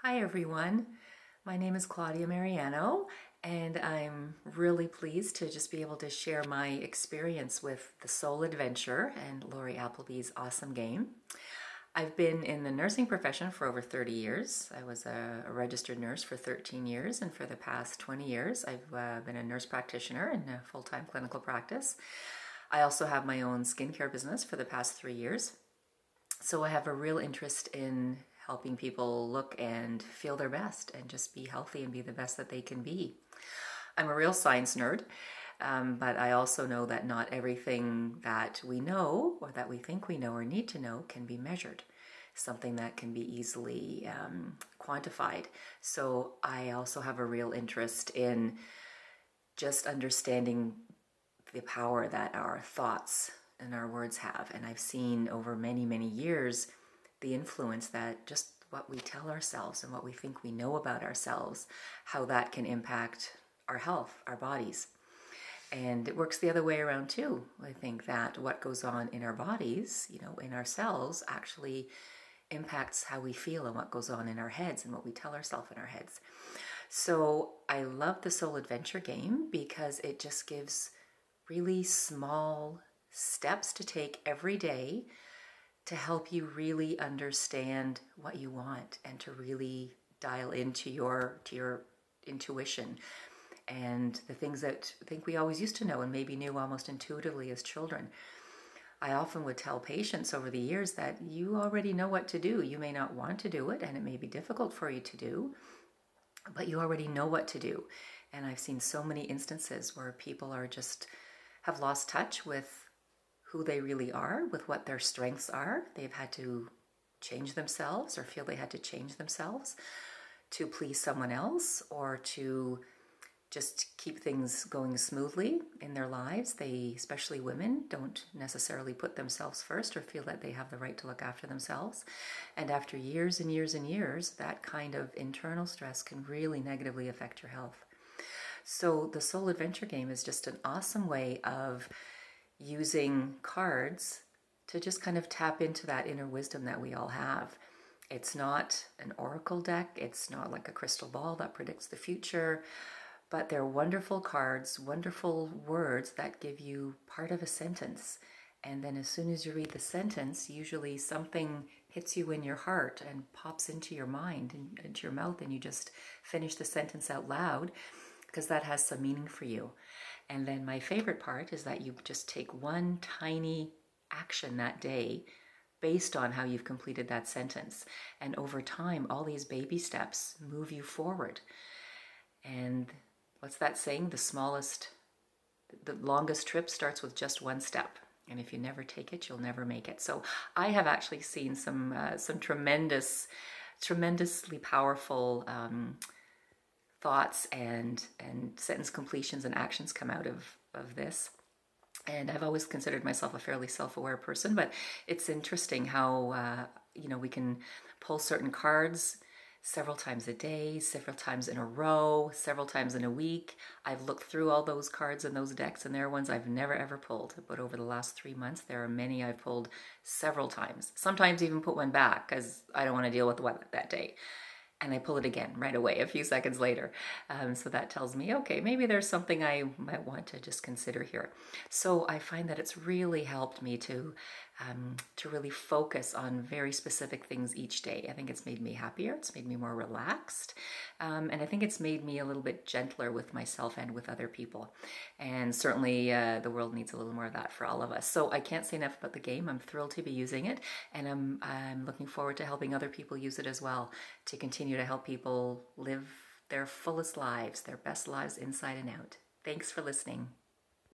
Hi everyone, my name is Claudia Mariano and I'm really pleased to just be able to share my experience with the Soul Adventure and Lori Appleby's awesome game. I've been in the nursing profession for over 30 years. I was a registered nurse for 13 years, and for the past 20 years I've been a nurse practitioner in a full-time clinical practice. I also have my own skincare business for the past 3 years. So I have a real interest in helping people look and feel their best and just be healthy and be the best that they can be. I'm a real science nerd, but I also know that not everything that we know or that we think we know or need to know can be measured, something that can be easily quantified. So I also have a real interest in just understanding the power that our thoughts and our words have. And I've seen over many, many years the influence that just what we tell ourselves and what we think we know about ourselves, how that can impact our health, our bodies. And it works the other way around too. I think that what goes on in our bodies, in our cells, actually impacts how we feel and what goes on in our heads and what we tell ourselves in our heads. So I love the Soul Adventure game because it just gives really small steps to take every day to help you really understand what you want and to really dial into your intuition and the things that I think we always used to know and maybe knew almost intuitively as children. I often would tell patients over the years that you already know what to do. You may not want to do it and it may be difficult for you to do, but you already know what to do. And I've seen so many instances where people are just have lost touch with who they really are, with what their strengths are. They've had to change themselves or feel they had to change themselves to please someone else or to just keep things going smoothly in their lives. They, especially women, don't necessarily put themselves first or feel that they have the right to look after themselves. And after years and years and years, that kind of internal stress can really negatively affect your health. So the Soul Adventure game is just an awesome way of using cards to just kind of tap into that inner wisdom that we all have. It's not an oracle deck. It's not like a crystal ball that predicts the future, but they're wonderful cards, wonderful words that give you part of a sentence. And then as soon as you read the sentence, usually something hits you in your heart and pops into your mind and into your mouth, and you just finish the sentence out loud because that has some meaning for you. And then my favorite part is that you just take one tiny action that day based on how you've completed that sentence. And over time, all these baby steps move you forward. And what's that saying? The longest trip starts with just one step. And if you never take it, you'll never make it. So I have actually seen some tremendously powerful thoughts and sentence completions and actions come out of this. And I've always considered myself a fairly self-aware person, but it's interesting how we can pull certain cards several times a day, several times in a row, several times in a week. I've looked through all those cards and those decks, and there are ones I've never ever pulled. But over the last 3 months, there are many I've pulled several times. Sometimes even put one back because I don't want to deal with the weather that day. And I pull it again right away a few seconds later. So that tells me, okay, maybe there's something I might want to just consider here. So I find that it's really helped me to really focus on very specific things each day. I think it's made me happier. It's made me more relaxed. And I think it's made me a little bit gentler with myself and with other people. And certainly the world needs a little more of that for all of us. So I can't say enough about the game. I'm thrilled to be using it. And I'm looking forward to helping other people use it as well, to continue to help people live their fullest lives, their best lives inside and out. Thanks for listening.